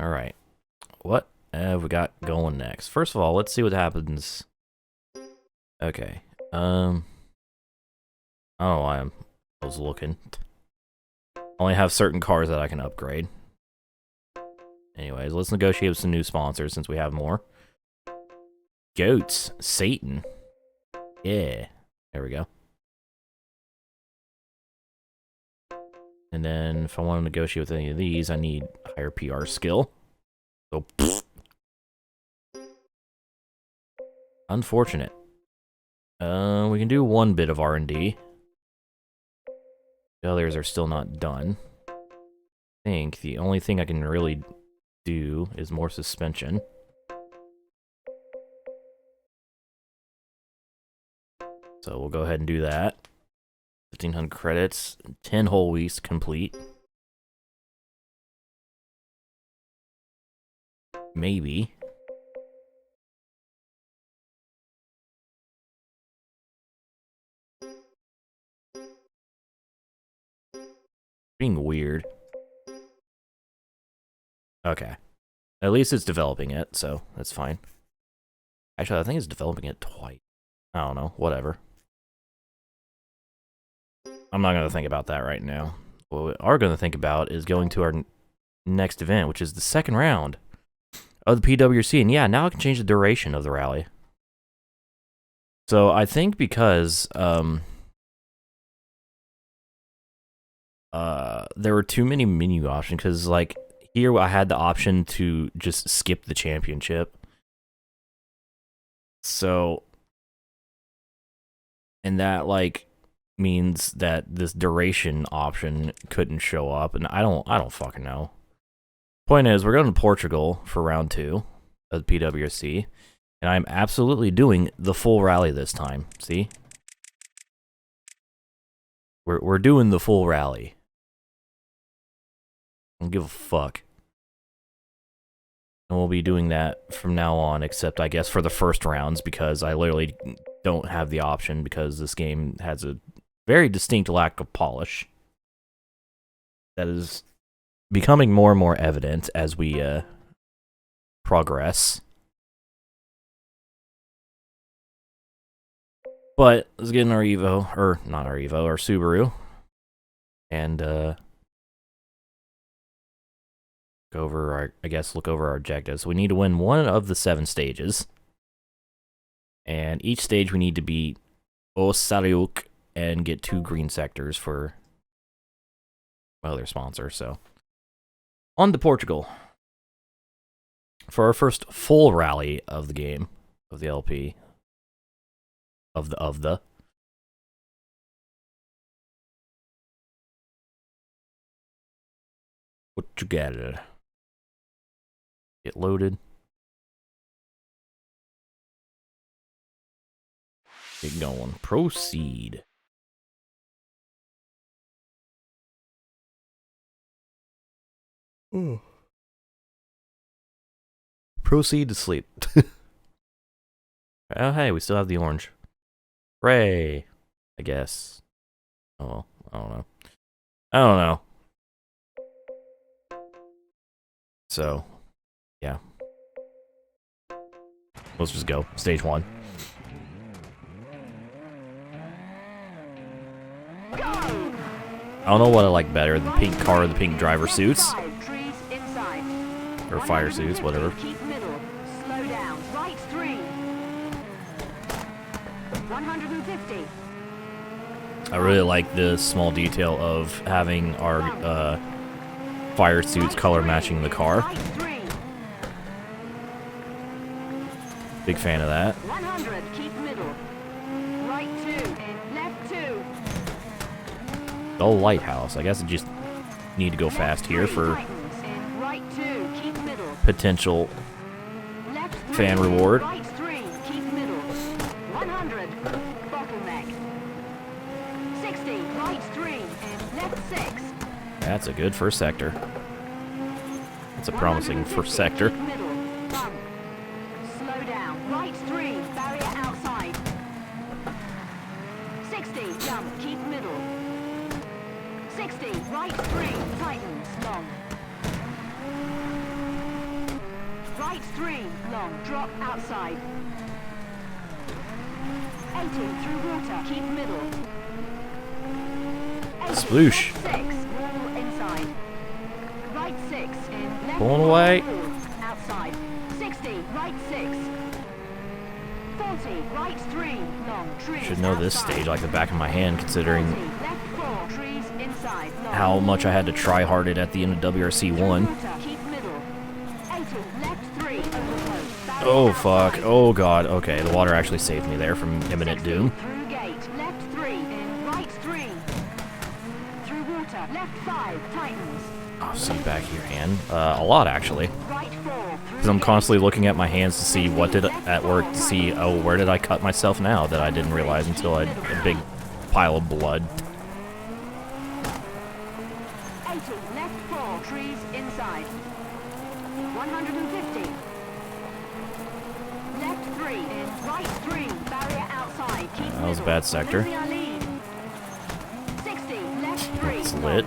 Alright. What have we got going next? First of all, let's see what happens. Okay. I don't know why I was looking. I only have certain cars that I can upgrade. Anyways, let's negotiate with some new sponsors since we have more. Goats. Satan. Yeah. There we go. And then if I want to negotiate with any of these, I need higher PR skill. So, unfortunate. We can do one bit of R&D. The others are still not done. I think the only thing I can really do is more suspension. So we'll go ahead and do that. 1,500 credits, 10 whole weeks complete. Maybe. Being weird. Okay. At least it's developing it, so that's fine. Actually, I think it's developing it twice. I don't know, whatever. I'm not going to think about that right now. What we are going to think about is going to our next event, which is the second round of the PWRC. And yeah, now I can change the duration of the rally. So I think because there were too many menu options, because like here I had the option to just skip the championship. So, and that like means that this duration option couldn't show up, and I don't fucking know. Point is, we're going to Portugal for round 2 of the PWRC, and I'm absolutely doing the full rally this time. See, we're doing the full rally. I don't give a fuck. And we'll be doing that from now on, except I guess for the first rounds, because I literally don't have the option because this game has a very distinct lack of polish. That is becoming more and more evident as we progress. But let's get in our Evo, or not our Evo, our Subaru. And go over our, I guess, look over our objectives. We need to win one of the 7 stages. And each stage we need to beat Osariuk and get 2 green sectors for my other sponsor. So, on to Portugal for our first full rally of the game, of the LP, of the. What you got? Get loaded. Get going. Proceed. Ooh. Proceed to sleep. Oh, hey, we still have the orange. Hooray, I guess. Oh, well, I don't know. I don't know. So, yeah. Let's just go. Stage 1. I don't know what I like better, the pink car or the pink driver suits. Or fire suits, whatever. Keep middle. Slow down. Right 3. 150. I really like the small detail of having our fire suits color matching the car. Right 3. Big fan of that. 100. Keep middle. Right 2. Left 2. The lighthouse. I guess I just need to go fast here for Right 2. Keep middle. potential Left 3. fan reward. Right 3. Keep middle. 100. Bottleneck. 60. Right 3. Left 6. That's a good first sector. That's a promising first sector. Keep middle. Bump. Slow down. Right 3. Barrier outside. 60. Jump. Keep middle. 60. Right 3. Tightens. Long. right 3, long, drop outside. 80 through water, keep middle. 80, Sploosh. left 6, wall inside. Right 6, in, left Pulling 4, away. wall, outside. 60, right 6. 40, right 3, long, trees Should know this outside. stage like the back of my hand, considering 40, left 4, trees inside, long. how much I had to try hard it at the end of WRC 1. Water, keep middle. 80, left 3, overclose. Barrier Oh fuck, outside. oh god, okay, the water actually saved me there from imminent 60, doom. Through gate, left 3, in, right 3. Through water, left 5, tightens. Oh, see back here, hand. A lot actually. Right 4, Because I'm constantly looking at my hands to see what did at work to see, oh, where did I cut myself now that I didn't realize until I a big pile of blood. 80, left 4, trees inside. 150. Left 3, in, right 3, barrier outside, keep That was a middle. bad sector. Losing our lead. 60, left 3, It's long. lit.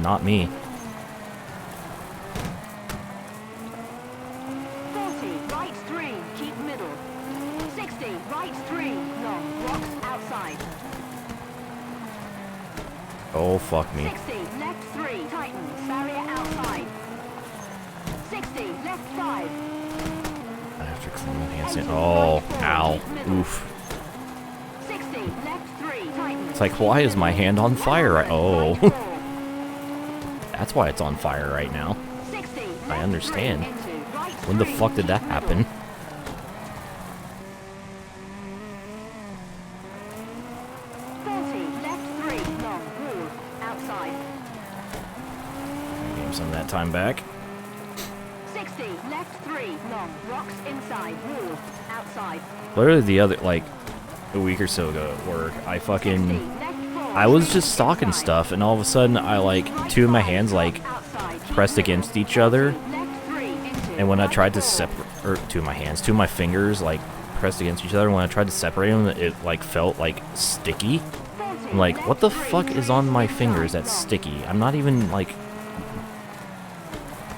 Not me. 40, right 3, keep middle. 60, right 3, long, rocks outside. Oh fuck me. 60, left 3, tightens, barrier outside. 60, left 5. After clean handstand. Oh, ow. Oof. 60, left 3, tightens. It's like, why is my hand on fire? Right Oh, 4. that's why it's on fire right now. 60, I left understand. 3, into, right When the 3, fuck did that keep happen? middle. 40, left 3, long, wall, outside. Give him some of that time back. 60, left 3, long, rocks inside, wall, outside. Literally the other, like, a week or so ago at work, I 60, fucking, left 4, I was trees just stalking inside. stuff, and all of a sudden, I, like, Right two of my 5, hands, like, drop outside, keep pressed middle. against each other, Left 3, into, and when I right tried to 4. separate, or two of my hands, two of my fingers, like, pressed against each other, and when I tried to separate them, it, like, felt, like, sticky. 40, I'm like, what the left 3, fuck is on my trees fingers inside, that's long. sticky? I'm not even, like,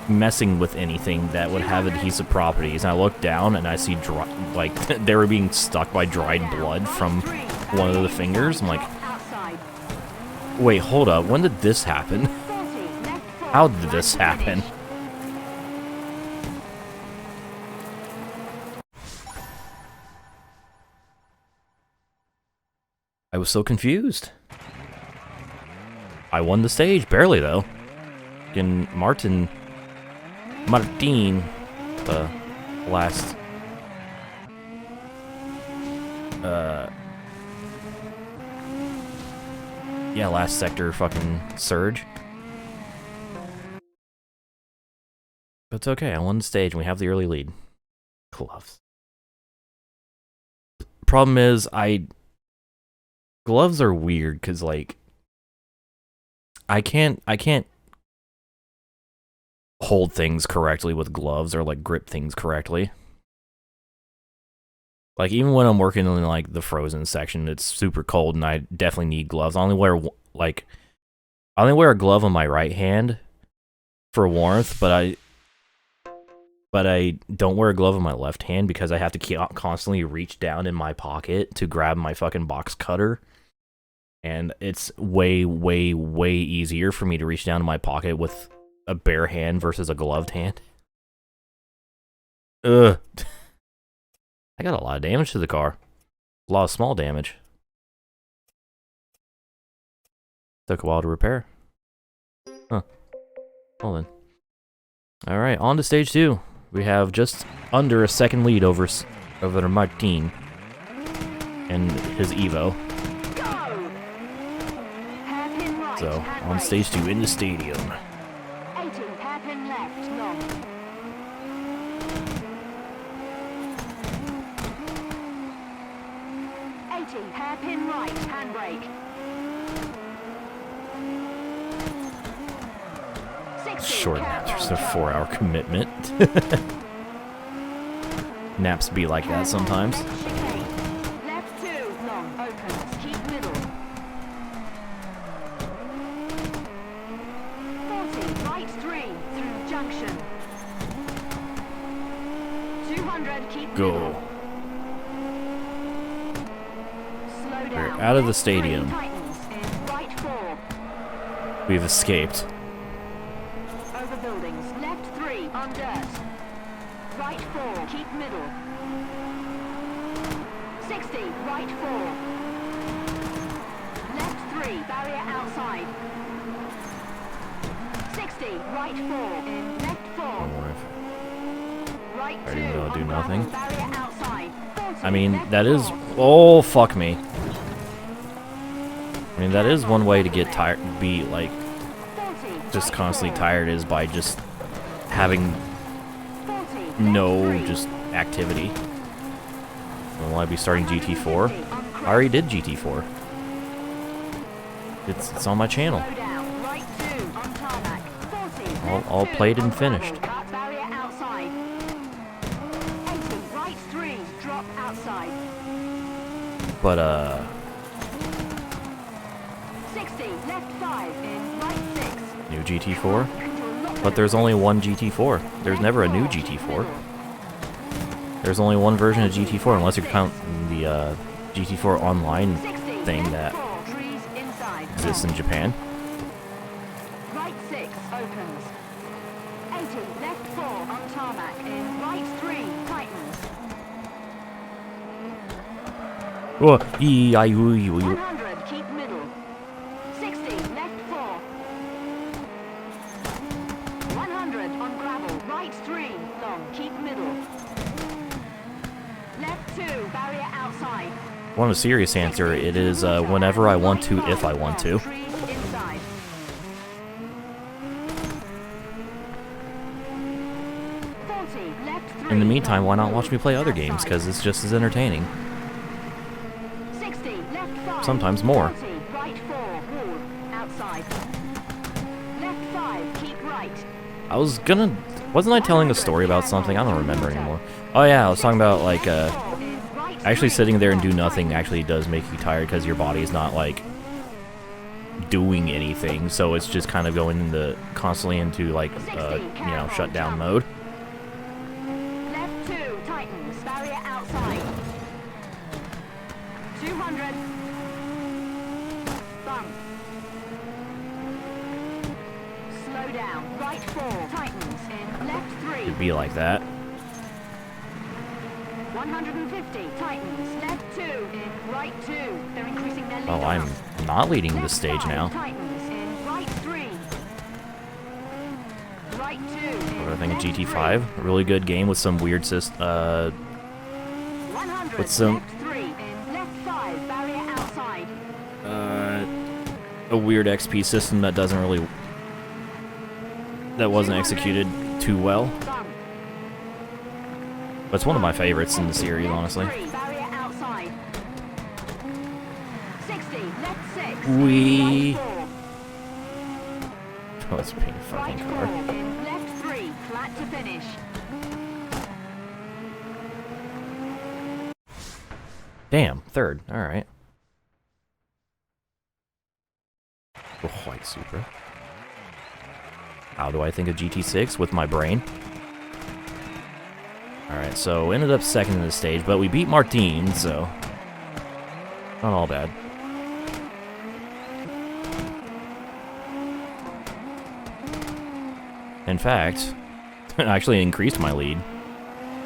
messing with anything that would have adhesive properties. And I looked down and I see dry, like they were being stuck by dried blood from one of the fingers. I'm like, Outside. wait, hold up. When did this happen? 40, left 4, How did right this to happen? finish. I was so confused. I won the stage, barely though. And Martin, the last, yeah, last sector fucking surge. But it's okay, I won the stage and we have the early lead. Gloves. Problem is, gloves are weird because, like, I can't hold things correctly with gloves or, like, grip things correctly. Like, even when I'm working in, like, the frozen section, it's super cold and I definitely need gloves. I only wear a glove on my right hand for warmth, but I don't wear a glove on my left hand because I have to constantly reach down in my pocket to grab my fucking box cutter. And it's way, way, way easier for me to reach down in my pocket with a bare hand versus a gloved hand. Ugh. I got a lot of damage to the car. A lot of small damage. Took a while to repair. Huh. Well then. Alright, on to stage 2. We have just under a second lead over Martin and his Evo. Go! Hairpin right, So, hand on brake. stage 2 in the stadium. 80, hairpin left, long. 80, hairpin right, handbrake. 60, Short nap, careful, there's a go. 4-hour commitment. Naps be like that sometimes. Careful, chicane. Left 2, long, opens, keep middle. 40, right 3, through junction. 100, keep Go. middle. Slow down. We're out of the Left stadium. 3 tightens in right 4. We've escaped. Over buildings. Left 3 on dirt. Right 4, keep middle. 60, right 4. Left 3, barrier outside. 60, right 4, in left 4. Right 2, Already know I'll do on nothing. gravel, barrier outside. 40, I mean, left that is... 4. Oh, fuck me. I mean, that is one way to get tired, be, like, 40, just right constantly 4. tired is by just having 40, no, left 3. just activity. Will I be starting GT4? I already did GT4. It's on my channel. Slow down, right 2 on tarmac. 40, All left 2 played and on finished. gravel, cut barrier outside. 80, right 3, drop outside. But, 60, left 5, in right 6. new GT4? You can do a lot But better. there's only one GT4. There's never a new GT4. There's only one version of GT4, unless you count the GT4 online 60, thing left that 4, trees inside. exists in Japan. Right 6 opens. 80, left 4 on tarmac, in right 3 tightens. Oh, 100, keep middle. 60, left 4. 100 on gravel, right 3, long, keep middle. Left 2, barrier outside. Want a serious answer, it is whenever I want to, if I want to. Trees inside. 40, left 3. In the meantime, why not watch me play other games, because it's just as entertaining. 60, left 5. Sometimes more. 40, right 4, wall, outside. Left 5, keep right. I was gonna... Wasn't I telling a story about something? I don't remember anymore. Oh yeah, I was talking about, like, actually sitting there and do nothing actually does make you tired, because your body is not, like, doing anything, so it's just kind of going into, constantly into, like, you know, shutdown mode. Left 2, tightens, barrier outside. 200. Bump. Slow down, right 4, tightens, in left 3. It'd be like that. 150, tightens, left 2, in right 2. They're increasing their lead. Oh, on I'm us. not leading this Left stage 5, now. Tightens, in right 3. Right 2, in I think left GT5, a really good game with some weird 100, with some left 3, in left 5, barrier outside. a weird XP system that doesn't really wasn't executed too well. Bump. But it's one of my favorites in the series, honestly. Left 3, barrier outside. 60, left 6. Wee. Right 4. Oh, it's a pink Right fucking 4, car. in left 3, flat to finish. Damn, third. All right. Oh, white Supra. How do I think of GT6 with my brain? All right, so ended up second in the stage, but we beat Martin, so not all bad. In fact, I actually increased my lead.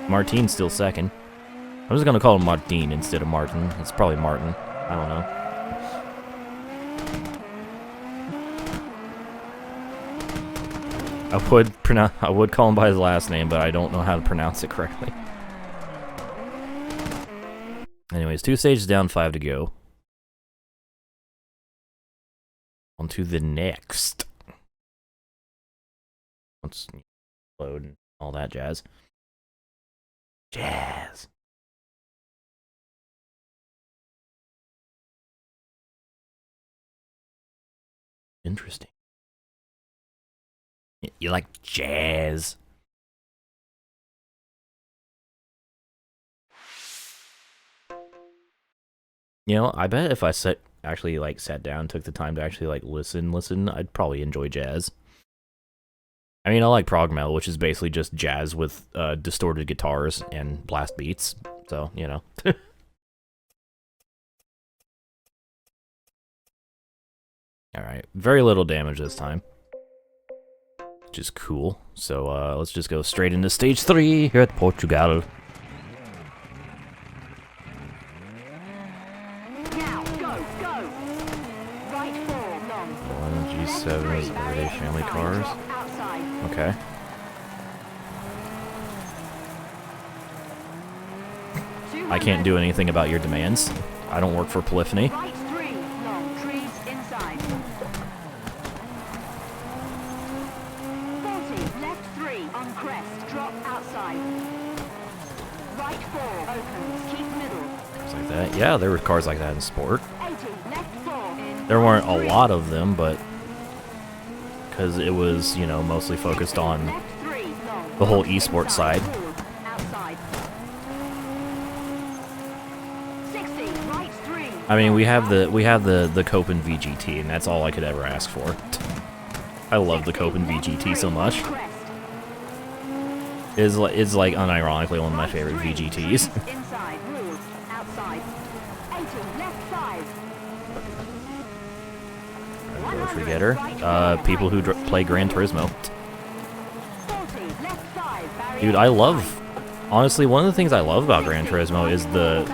Martin's still second. I'm just gonna call him Martin instead of Martin. It's probably Martin. I don't know. I would call him by his last name, but I don't know how to pronounce it correctly. Anyways, 2 stages down, 5 to go. On to the next. Let's load and all that jazz. Jazz. Interesting. You like jazz? You know, I bet if I actually sat down, took the time to actually listen, I'd probably enjoy jazz. I mean, I like prog metal, which is basically just jazz with distorted guitars and blast beats. So, you know. Alright, very little damage this time. Which is cool. So, let's just go straight into stage 3 here at Portugal. Now, go, go. Right 4, long. G7 is everyday family cars. Outside. Okay. I can't do anything about your demands. I don't work for Polyphony. Right 3, long. Trees inside. 40, left 3, on crest. Drop outside. Right 4, opens. Keep middle. Cars like that. Yeah, there were cars like that in Sport. 80, left 4. In There weren't a three. lot of them, but because it was, you know, mostly focused on Left 3, long. the whole esports side. Outside. 60, right 3. I mean, we have the Copen VGT, and that's all I could ever ask for. I love the Copen VGT so much. It's like unironically one of my favorite VGTs. Inside, rule, outside. 80, left 5. Grocery getter. People who play Gran Turismo. 40, left 5. Barrier Dude, I love... Honestly, one of the things I love about Gran Turismo is the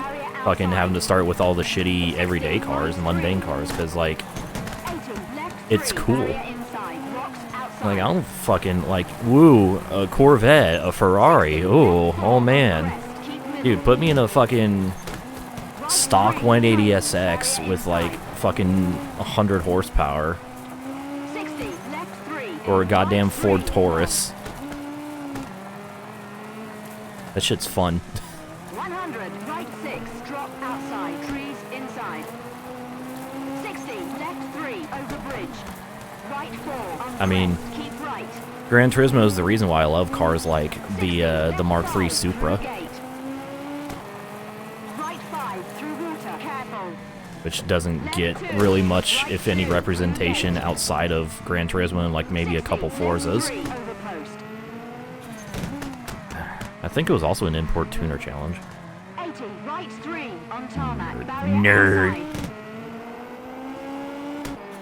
fucking having to start with all the shitty everyday cars, mundane cars, because, like, 80, left it's 3. cool. Barrier inside, rocks outside. Like, I don't fucking, like, woo, a Corvette, a Ferrari, ooh, oh man. Crest, keep middle. Dude, put me in a fucking stock 180SX with, like, fucking 100 horsepower, 60, left 3. or a goddamn Right Ford 3, Taurus. That shit's fun. 100, right 6, drop outside, trees inside. 60, left 3, over bridge. Right 4, on I mean, crest, keep right. Gran Turismo is the reason why I love cars like the Mark III Supra, Gate. Right 5, through water, careful. which doesn't get really much, if any, representation outside of Gran Turismo and like maybe a couple Forzas. 3, over post. I think it was also an import tuner challenge. 80, right 3, on tarmac, barrier Nerd. outside.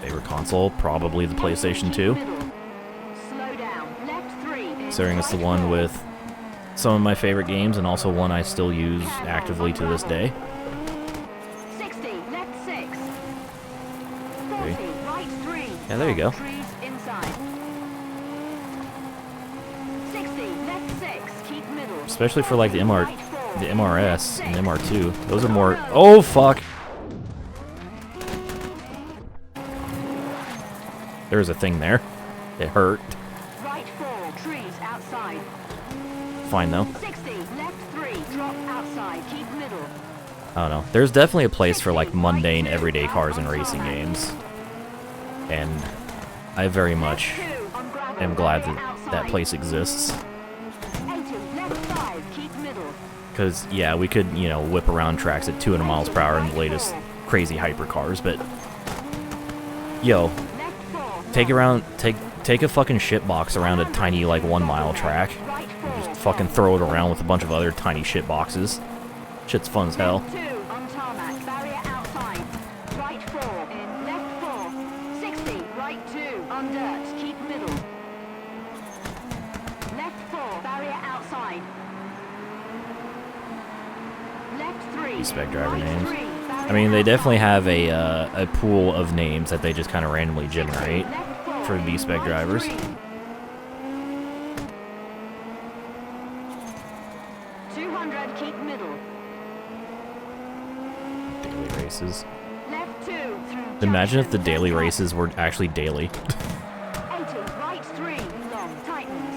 Favorite console? Probably the PlayStation 2. Middle. Slow down, left 3. Considering it's the one with some of my favorite games and also one I still use actively to this day. 60, left 6. 40, right 3. Yeah, there you go. Trees inside. 60, left 6, keep middle. Especially for like the Right 4. the MRS and MR2. Those are more... Oh, fuck! There was a thing there. It hurt. Right 4, trees outside. Fine, though. 60, left 3, drop outside, keep middle. I don't know. There's definitely a place for like mundane, everyday cars and racing games. And I very much 2, on gravel, am glad barrier that that outside. place exists. 80, left 5, keep middle. Because, yeah, we could, you know, whip around tracks at 200 miles per hour in the latest crazy hypercars, but... Yo, Left 4, take a fucking shitbox around a tiny, like, 1 mile track. right 4. Just fucking throw it around with a bunch of other tiny shitboxes. Shit's fun as hell. 2, on tarmac, barrier outside. Right 4, in, left 4. 60, right 2, on dirt, keep middle. Left 4, barrier outside. Left 3. Spec driver right names. 3, I mean, they definitely have a pool of names that they just kind of randomly generate for B-Spec drivers. 200, keep middle. Daily races. Left 2, through Imagine if the junction, daily left races were actually daily. 80, right 3, long, tightens.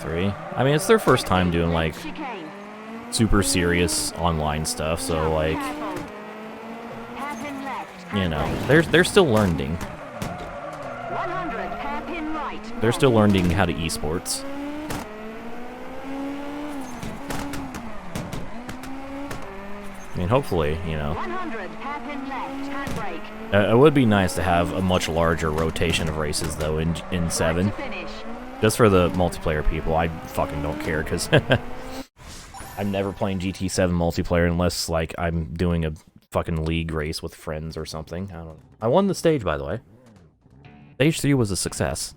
3. I mean, it's their first time doing, like, Chicane. super serious online stuff, so, like, Careful. Hairpin left, you know, brake. they're still learning. 100, hairpin right. They're still learning how to esports. I mean, hopefully, you know. 100, hairpin left, handbrake. It would be nice to have a much larger rotation of races, though, in 7. Right to finish. Just for the multiplayer people. I fucking don't care, because I'm never playing GT7 multiplayer unless, like, I'm doing a fucking league race with friends or something. I don't know. I won the stage, by the way. Stage 3 was a success.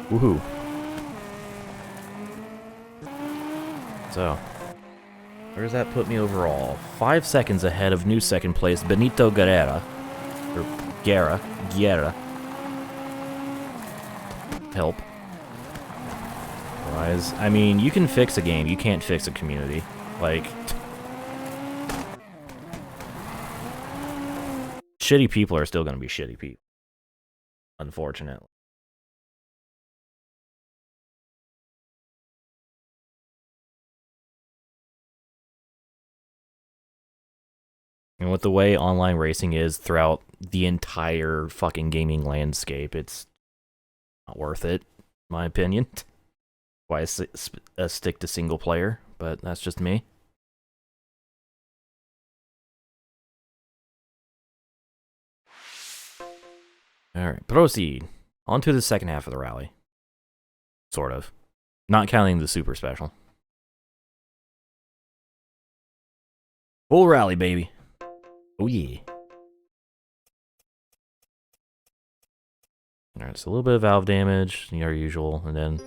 Woohoo. So, where does that put me overall? 5 seconds ahead of new second place, Benito Guerra. Or Guerra. Help. Otherwise, I mean, you can fix a game, you can't fix a community. Like, shitty people are still gonna be shitty people. Unfortunately. And with the way online racing is throughout the entire fucking gaming landscape, it's not worth it, in my opinion. Why I stick to single player, but that's just me. Alright, proceed. On to the second half of the rally. Sort of. Not counting the super special. Full rally, baby. Oh yeah. Alright, so a little bit of valve damage, our usual, and then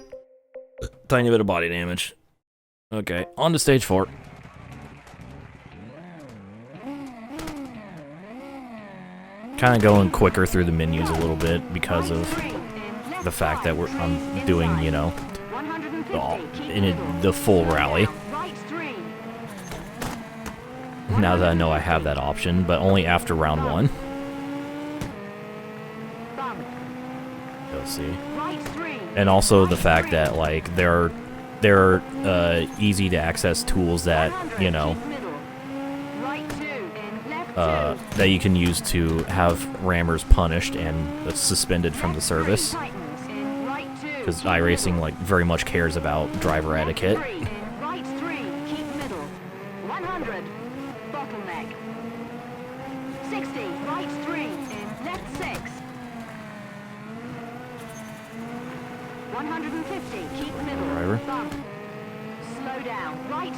a tiny bit of body damage. Okay, on to stage 4. Kind of going quicker through the menus a little bit because of the fact that I'm doing, you know, the full rally. Now that I know I have that option, but only after round 1. Let's see. And also the fact that, like, there are easy to access tools that, you know, that you can use to have rammers punished and suspended from the service. Because iRacing, like, very much cares about driver etiquette.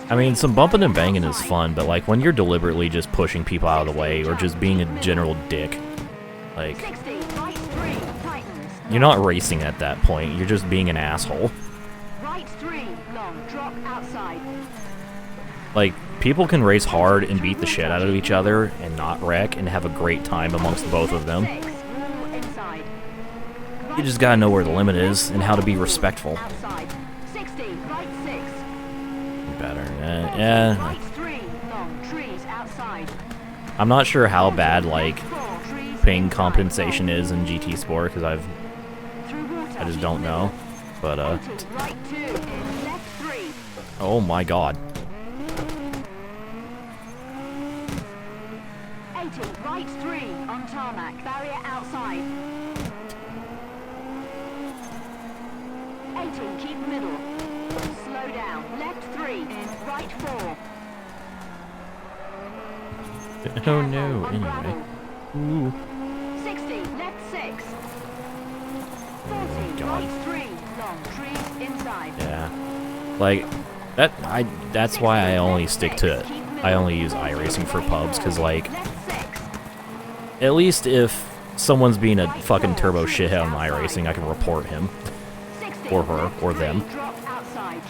I mean, some bumping and banging is fun, but like when you're deliberately just pushing people out of the way or just being a general dick, like, you're not racing at that point, you're just being an asshole. Like, people can race hard and beat the shit out of each other and not wreck and have a great time amongst both of them. You just gotta know where the limit is and how to be respectful. Better. Yeah. I'm not sure how bad, like, ping compensation is in GT Sport, because I just don't know. But, oh my god. 80, right 3, on tarmac, barrier outside. 80, keep middle. Slow down, left 3, in right 4. Oh no, anyway. Ooh. 60, left 6. 40, God. right 3, long, trees inside. Yeah. Like, that's why I only stick to it. I only use iRacing for pubs, because, like, at least if someone's being a fucking turbo shithead on iRacing, I can report him. Or her, or them.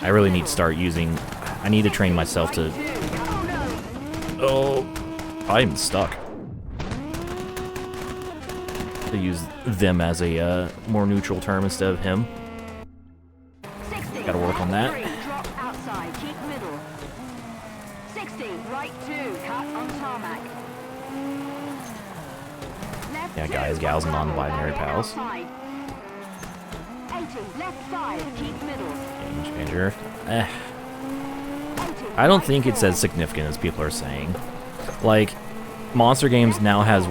I really need to start using... I need to train myself to... Oh, I'm stuck. To use them as a more neutral term instead of him. Gotta work on that. Yeah, guys, gals, and non-binary pals. Game changer. I don't think it's as significant as people are saying. Like, Monster Games now has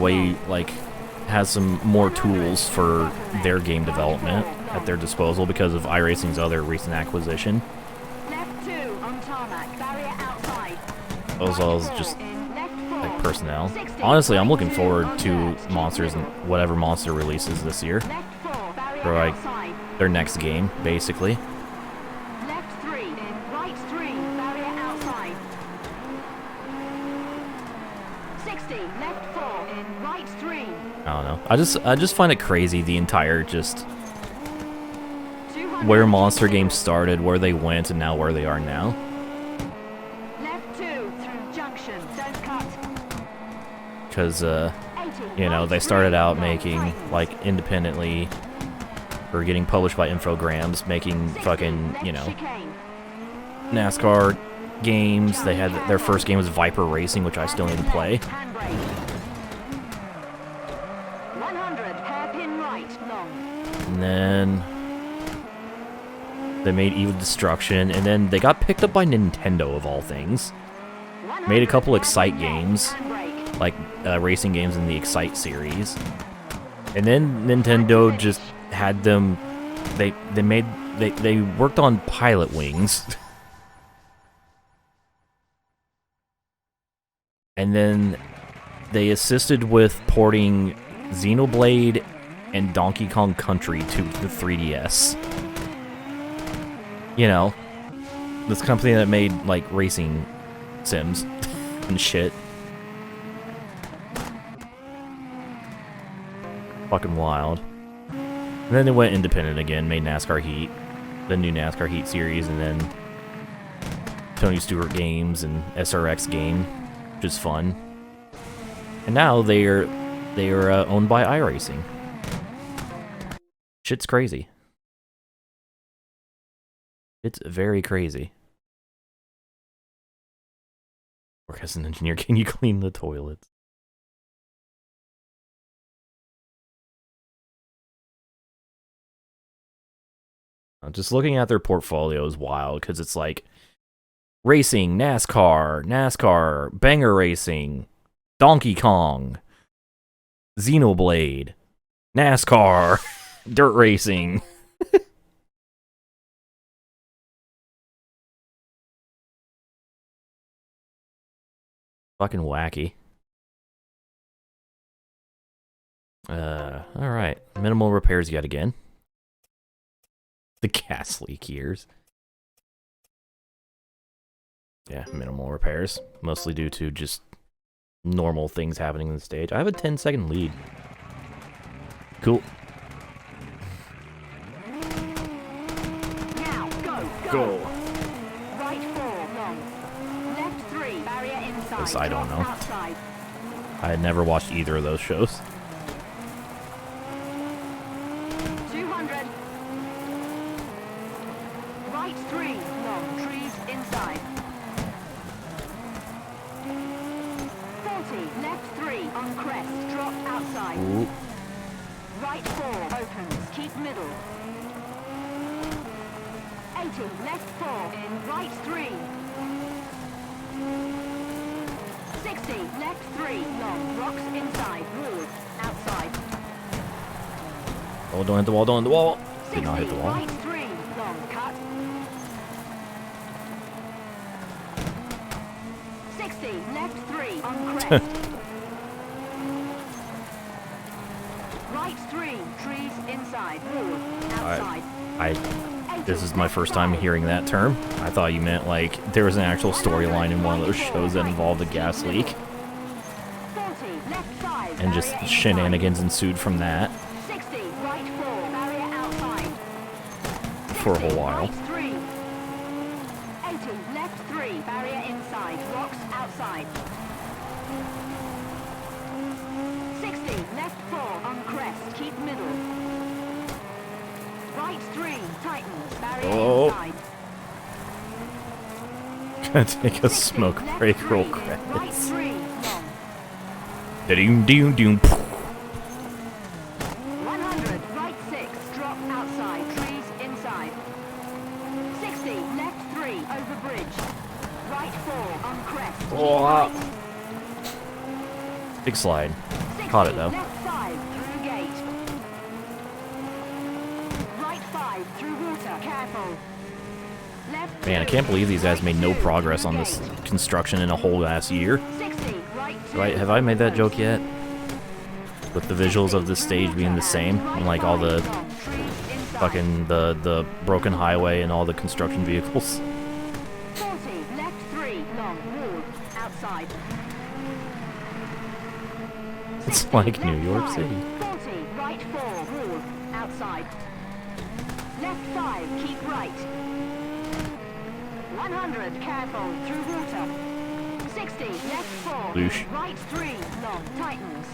some more tools for their game development at their disposal because of iRacing's other recent acquisition. as well as just like personnel. Honestly, I'm looking forward to monsters and whatever monster releases this year. For like their next game, basically. Left 3 in, right 3, barrier outside. 60, left 4 in, right 3. I don't know. I just find it crazy the entire just where monster games started, where they went, and now where they are now. Left 2 through junction, don't cut. Because you know, they started out making like independently or getting published by Infogrames, making fucking, you know, NASCAR games. They had their first game was Viper Racing, which I still need to play. 100 hairpin right, long. And then they made Evil Destruction, and then they got picked up by Nintendo of all things. Made a couple Excite games, like racing games in the Excite series. And then Nintendo just had them. They worked on Pilot Wings. And then they assisted with porting Xenoblade and Donkey Kong Country to the 3DS. You know, this company that made like racing sims and shit. Fucking wild. And then they went independent again, made NASCAR Heat, the new NASCAR Heat series, and then Tony Stewart games and SRX game, which is fun. And now they are owned by iRacing. Shit's crazy. It's very crazy. Work as an engineer, can you clean the toilets? Just looking at their portfolio is wild, because it's like racing, NASCAR, Banger Racing, Donkey Kong, Xenoblade, NASCAR, Dirt Racing. Fucking wacky. Alright. Minimal repairs yet again. The gas leak years. Yeah, minimal repairs. Mostly due to just normal things happening in the stage. I have a 10-second lead. Cool. Now, go. Right 4, long. Left 3, barrier inside. This I don't know. Outside. I had never watched either of those shows. 200. Right 3, long. Trees inside. 40, left 3, on crest. Drop outside. Ooh. Right 4, opens. Keep middle. 80, left 4, in right 3. 60, left 3, long. Rocks inside. Wall, outside. Oh, don't hit the wall, don't hit the wall. Did not hit the 60, wall. right 3, long. Cut. 60, left 3, on crest. Right 3, trees inside. Wall, outside. This is my first time hearing that term. I thought you meant like there was an actual storyline in one of those shows that involved a gas leak. 40, left 5, And just barrier shenanigans ensued from that 60, right 4, barrier outside. for a whole while. Right 3. 80, left 3, barrier inside. Rocks outside. 60, left 4, on crest. Keep middle. Right 3, tightens. Barrier Oh. inside. Gonna take a 60, smoke left break 3, real Right credits. 3, long. Doom doom doom. 100, right 6, drop outside, trees inside. 60, left 3, over bridge. Right 4, on crest. Keep Oh. right. Big slide. 60, Caught it though. Left 5, through gate. Right 5, through water, careful. Left Man, I 2. can't believe these guys made no progress on this construction in a whole ass year. 60, right 2. Have I made that joke yet? With the visuals of this stage being the same, and like all the fucking the broken highway and all the construction vehicles. 40, left 3, long, wall, outside. It's 60, like left New York 5, City. 40, right 4, wall, outside. Left 5, keep right. 100, careful, through water. 60, left 4, Loosh. right 3, long, tightens.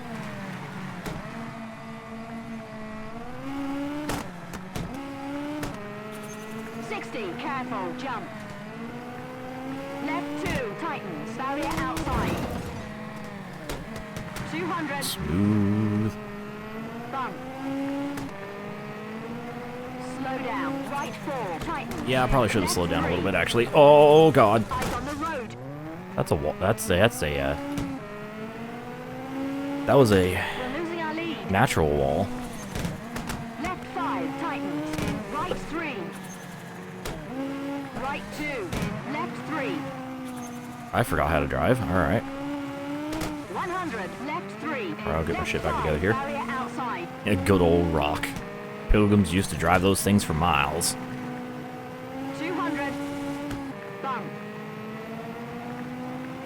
60, careful, jump. Left 2, tightens, barrier outside. 200, Smooth. bump. Slow down, right 4, tightens. Yeah, I probably should have slowed down a little bit actually. Oh god. Eyes on the road. That's a wall. That was a We're losing our lead. natural wall. Left 5, tightens. Right 3. Right 2. Left 3. I forgot how to drive. Alright. 100, left 3. I'll get my Left shit back 5, together here. barrier outside. A good old rock. Pilgrims used to drive those things for miles. 200. Bump.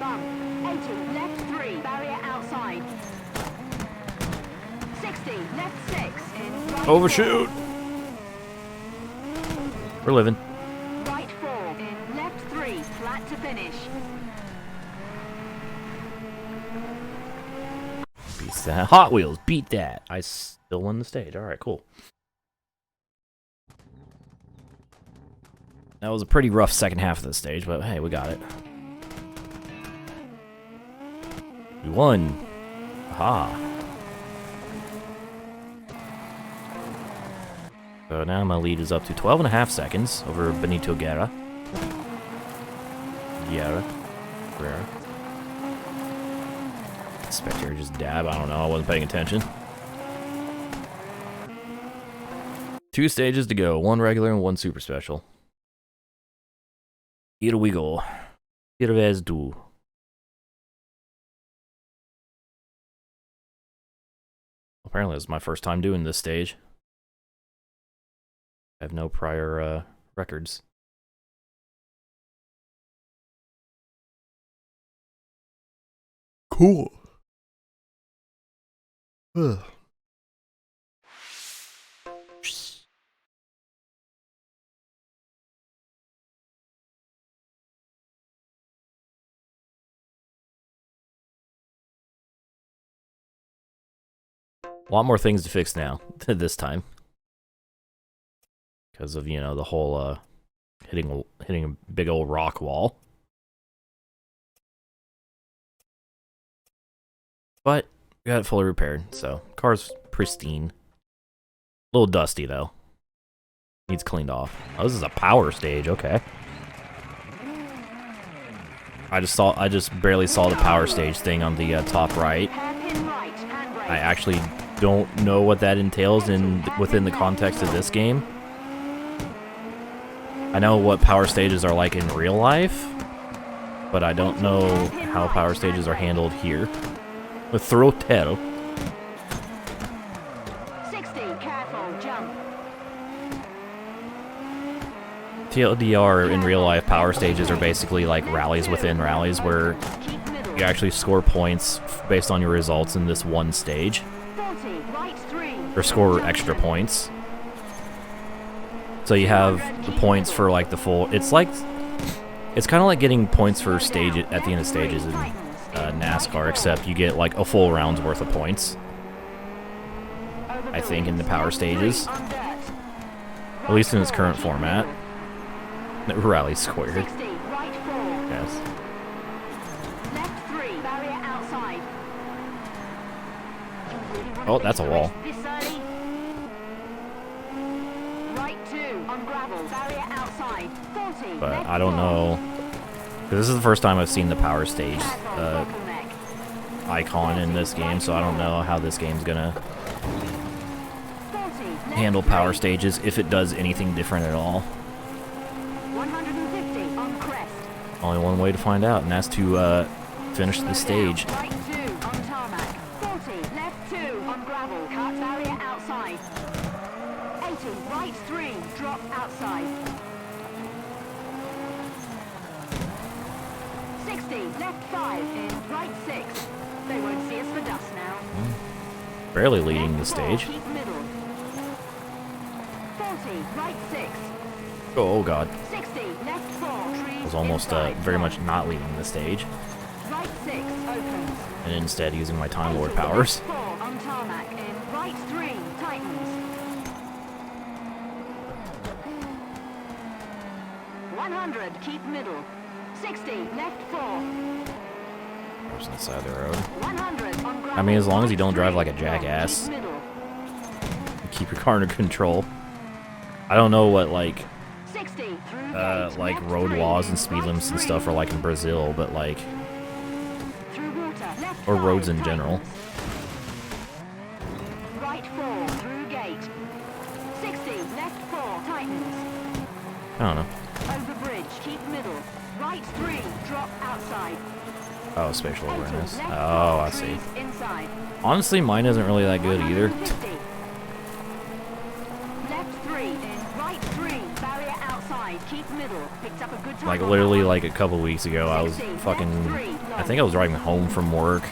Bump. 80, left 3. Barrier outside. 60, left 6. In right Overshoot! We're living. 4. Right 4. In left 3. Flat to finish. Beat that. Hot Wheels, beat that. I still won the stage. Alright, cool. That was a pretty rough second half of the stage, but hey, we got it. We won. Aha. So now my lead is up to 12.5 seconds over Benito Guerra. Guerra. Spectator just dab. I don't know. I wasn't paying attention. 2 stages to go. 1 regular and 1 super special. Here we go. Here we do. Apparently, this is my first time doing this stage. I have no prior records. Cool. Ugh. A lot more things to fix now, this time. Because of, you know, the whole, hitting a big old rock wall. But, we got it fully repaired, so, car's pristine. A little dusty, though. Needs cleaned off. Oh, this is a power stage, okay. I just barely saw the power stage thing on the top right. Hairpin right, handbrake. I actually don't know what that entails within the context of this game. I know what power stages are like in real life, but I don't know how power stages are handled here. The throttle. 60, careful, jump. TLDR in real life, power stages are basically like rallies within rallies where Keep middle. you actually score points based on your results in this one stage, 40, right 3. or score extra points. So you have the points for like the full. It's kind of like getting points for stage at the end of stages in NASCAR, except you get like a full round's worth of points. I think in the power stages, at least in its current format. Rally squared. 60, right 4. Yes. Left 3, barrier outside. Oh, that's a wall. This early. Right 2, on gravel, barrier outside. 40. But left I don't 4. know. This is the first time I've seen the power stage Careful, bottleneck. icon in this game, so I don't know how this game's gonna 40, left handle 3. power stages, if it does anything different at all. 130, Only one way to find out, and that's to finish the stage. Right 2 on tarmac. 40, left 2 on gravel. Cut barrier outside. 80, right 3, drop outside. 60, left 5 in, right 6. They won't see us for dust now. Barely leading the Left 4, stage. keep middle. 40, right 6. Oh god. 60, left 4, trees Was almost inside, very long. much not leading the stage, Right 6, opens. and instead using my Time Lord 80, powers. left 4 on tarmac in, right 3, tightens. 100, keep middle. 60, left 4. Where's the side of the road? 100 on gravel. I mean, as long as you don't drive right like a 3, long, jackass. keep middle. Keep your car under control. I don't know what, like, 60, through like left road 3, laws and speed right limits and 3. stuff are like in Brazil, but like, Through water, left or 5, roads in general. tightens. Right 4, through gate. 60, left 4, tightens. I don't know. Over bridge, keep middle. Right 3, drop outside. Oh, spatial 80, awareness. left Oh, 4, I see. trees inside. Honestly, mine isn't really that good either. 150. Left 3 in, right 3, barrier outside, keep middle. Picked up a good time. Like on literally that one. like a couple weeks ago, I was 60, fucking, left 3, I long. think I was driving home from work,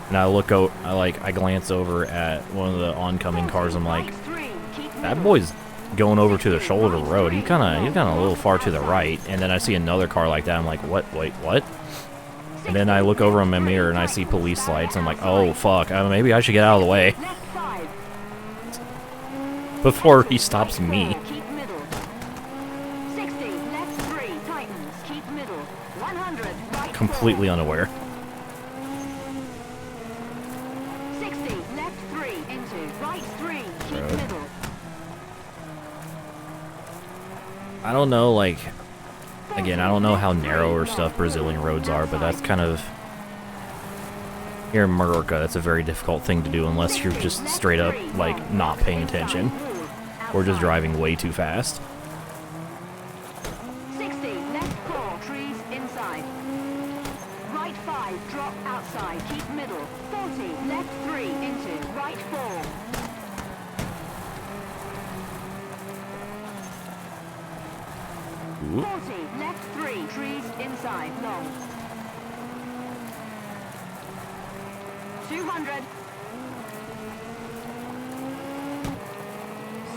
and I look out, I glance over at one of the oncoming cars. I'm like, Right 3, keep that middle. boy's going over to the shoulder road. He's kind of a little far to the right. And then I see another car like that. I'm like, what? Wait, what? And then I look over in my mirror and I see police lights. I'm like, oh fuck, maybe I should get out of the way Left 5. before he stops me. Keep middle. 60, left 3, tightens, keep middle. 100, right Completely unaware. 60, left 3, into, right 3, keep Road. middle. I don't know, like, again, I don't know how narrow or stuff Brazilian roads are, but that's kind of, here in Mallorca, that's a very difficult thing to do unless you're just straight up, like, not paying attention or just driving way too fast. 60, left 4, trees inside. Right 5, drop outside, keep middle. 40, left 3, into, right 4. Ooh. 40, left 3, trees inside, long. 200.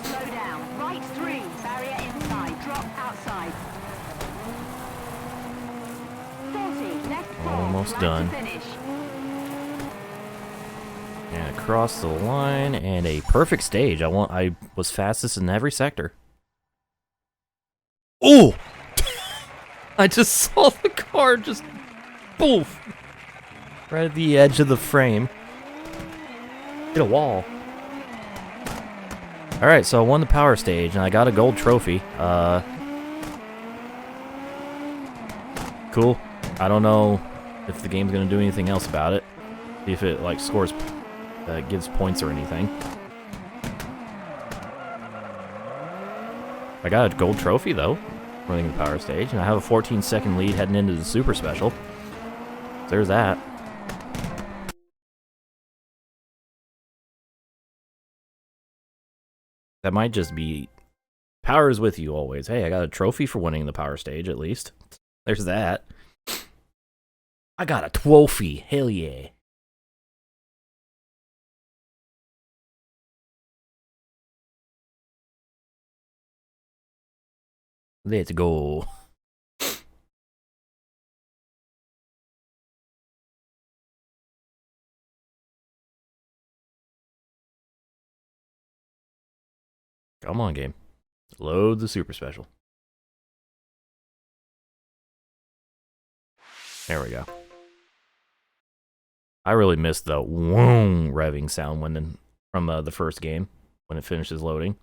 Slow down. Right 3, barrier inside, drop outside. 40, left 4. Almost right done. To finish. And across the line, and a perfect stage. I was fastest in every sector. Oh! I just saw the car just poof right at the edge of the frame. Hit a wall. Alright, so I won the power stage and I got a gold trophy. Cool. I don't know if the game's gonna do anything else about it. See if it like scores gives points or anything. I got a gold trophy though, running the power stage, and I have a 14-second lead heading into the super special. So there's that. That might just be power is with you always. Hey, I got a trophy for winning the power stage at least. There's that. I got a trophy. Hell yeah. Let's go. Come on, game. Load the super special. There we go. I really missed the whoom revving sound from the first game when it finishes loading.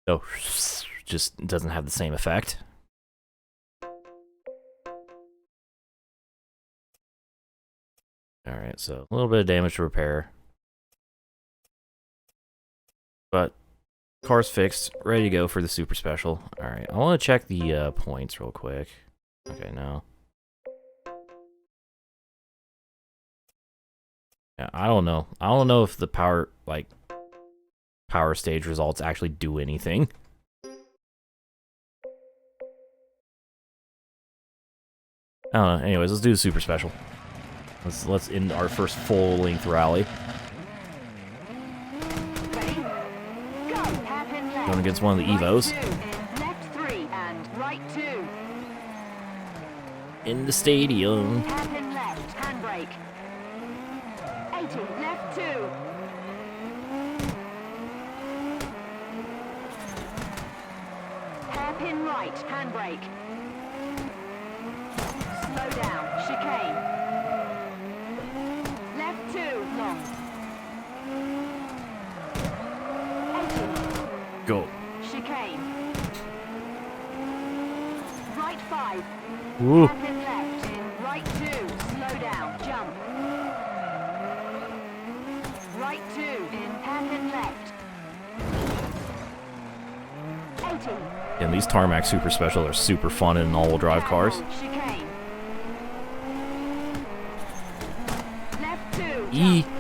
So just doesn't have the same effect. Alright, so a little bit of damage to repair. But car's fixed, ready to go for the super special. Alright, I want to check the points real quick. Okay, no. Yeah, I don't know. I don't know if the power stage results actually do anything. I don't know. Anyways, let's do the super special. Let's end our first full-length rally. Ready? Go. Hairpin left. Going against one of the Evos. Right 2, left 3 and right 2. In the stadium. Hairpin left, handbrake. 80, left 2. Hairpin right, handbrake. Slow down, chicane. Left 2, long. 80, Go. chicane. Right 5. Woo. Hairpin left, in right 2, slow down, jump. Right 2, in hairpin left. 80. And these tarmac super special are super fun in all-wheel drive cars. Chicane. Left 2, E. jump.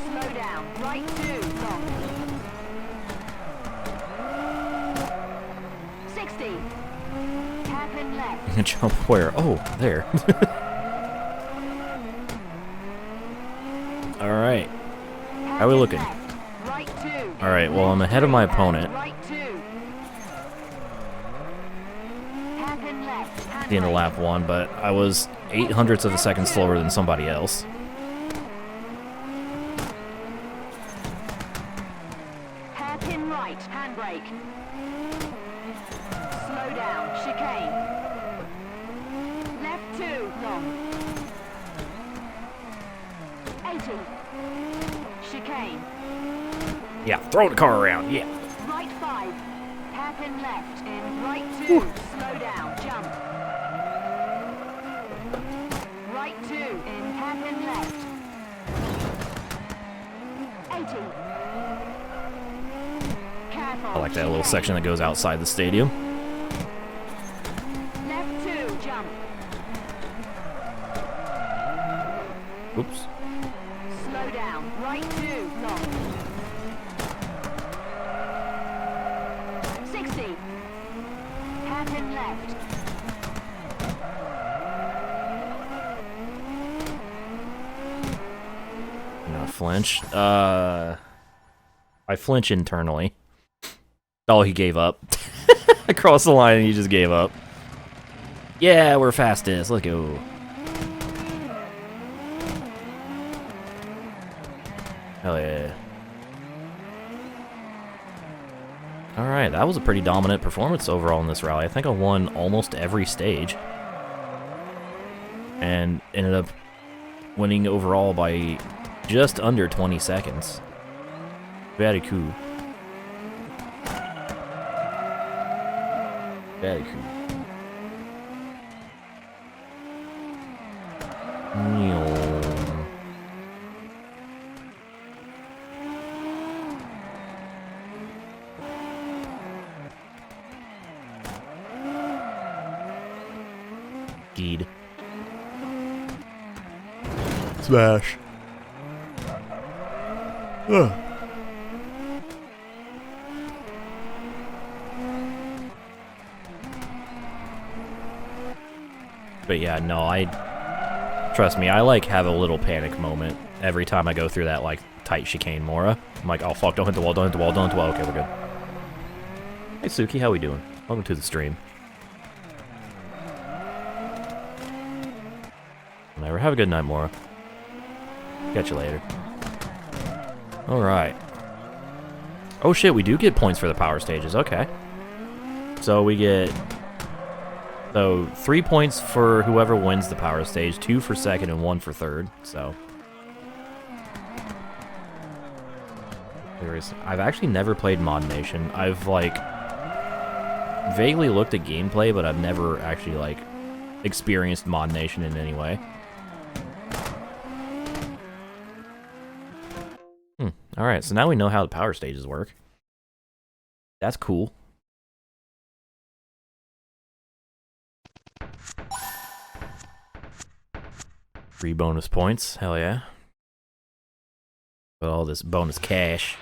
Slow down, right 2, long. 60. Hairpin left. Jump where? Oh, there. Alright. How are we looking? Right 2. Alright, well, I'm ahead of my opponent. Right 2. Hairpin left. At the end of lap 1, but I was 0.08 of a second slower than somebody else. Hairpin right, handbrake. Slow down, chicane. Left 2, long. 80. Chicane. Yeah, throw the car around, yeah. Right 5. Hairpin left, in right 2. Slow down, jump. Right 2, in hairpin left. 80. Careful. I like that little chicane. section that goes outside the stadium. Left 2, jump. Oops. Slow down. Right 2, long. 60. Hairpin left. Not flinch. I flinch internally. Oh, he gave up. Across the line and he just gave up. Yeah, we're fastest. Let's go. Hell yeah. Alright, that was a pretty dominant performance overall in this rally. I think I won almost every stage. And ended up winning overall by just under 20 seconds. Very cool. Very cool. Geed. Smash. Ugh. But yeah, no, trust me, I like have a little panic moment every time I go through that like tight chicane Mora. I'm like, oh fuck, don't hit the wall, don't hit the wall, don't hit the wall. Okay, we're good. Hey Suki, how we doing? Welcome to the stream. Whatever, have a good night, Mora. Catch you later. Alright. Oh shit, we do get points for the power stages, okay. So we get... So, 3 points for whoever wins the power stage, 2 for second and 1 for third, so... I've actually never played Mod Nation. I've, like, vaguely looked at gameplay, but I've never actually, like, experienced Mod Nation in any way. Alright, so now we know how the power stages work. That's cool. 3 bonus points. Hell yeah. But all this bonus cash.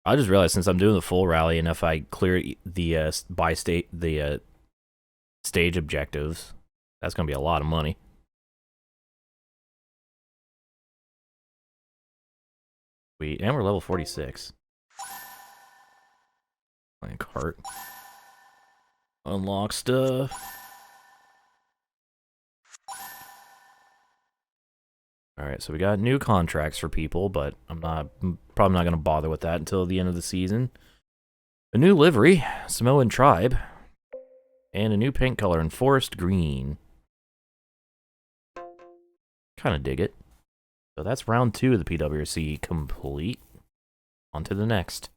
I just realized since I'm doing the full rally, and if I clear the stage objectives, that's gonna be a lot of money. And we're level 46. Playing cart. Unlock stuff. Alright, so we got new contracts for people, but I'm probably not going to bother with that until the end of the season. A new livery, Samoan Tribe, and a new paint color in Forest Green. Kind of dig it. So that's round 2 of the PWRC complete. On to the next.